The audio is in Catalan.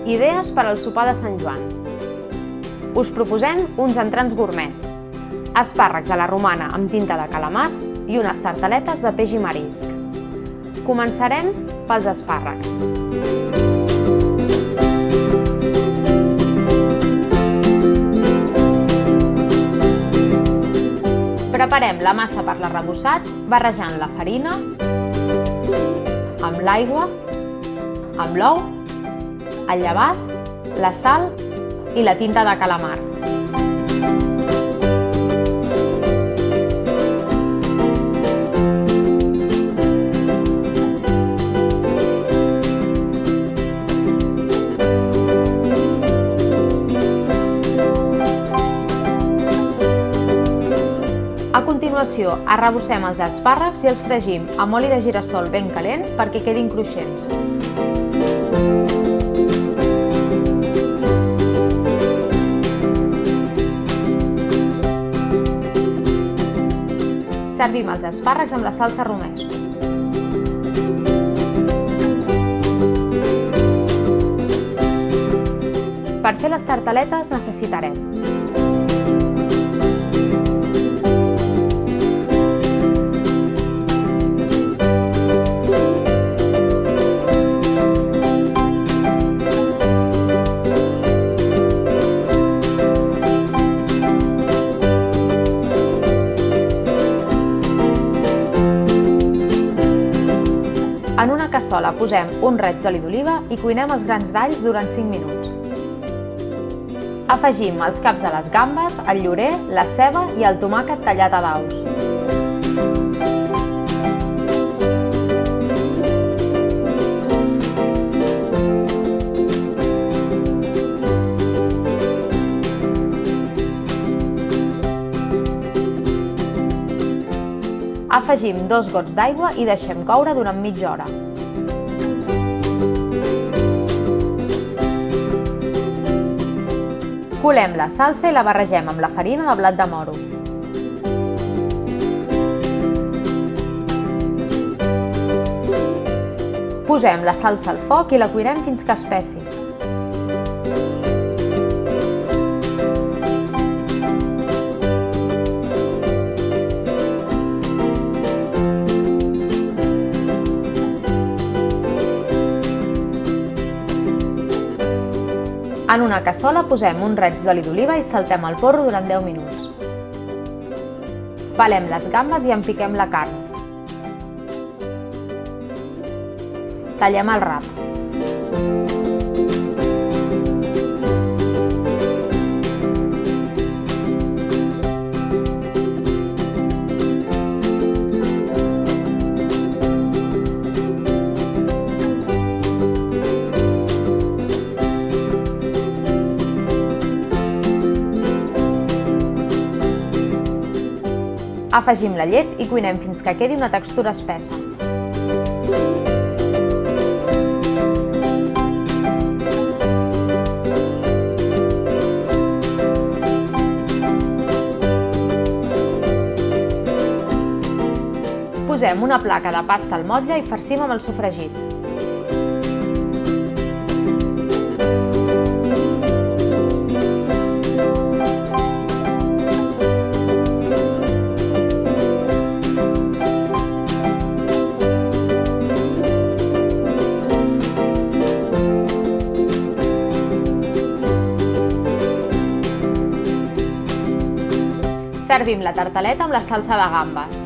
Idees per al sopar de Sant Joan. Us proposem uns entrants gourmet. Espàrrecs a la romana amb tinta de calamar i unes tartaletes de peix i marisc. Començarem pels espàrrecs. Preparem la massa per l'arrebossat barrejant la farina amb l'aigua, amb l'ou, el llevat, la sal i la tinta de calamar. A continuació, arrebossem els espàrrecs i els fregim amb oli de gira-sol ben calent perquè quedin cruixents. Servim els espàrrecs amb la salsa romesco. Per fer les tartaletes necessitarem En una cassola posem un raig d'oli d'oliva i cuinem els grans d'alls durant 5 minuts. Afegim els caps de les gambes, el llorer, la ceba i el tomàquet tallat a daus. Afegim 2 gots d'aigua i deixem coure durant mitja hora. Colem la salsa i la barregem amb la farina de blat de moro. Posem la salsa al foc i la cuirem fins que espessi. En una cassola posem un raig d'oli d'oliva i saltem el porro durant 10 minuts. Pelem les gambes i en piquem la carn. Tallem el rap. Afegim la llet i cuinem fins que quedi una textura espessa. Posem una placa de pasta al motlle i farcim amb el sofregit. Servim la tartaleta amb la salsa de gambes.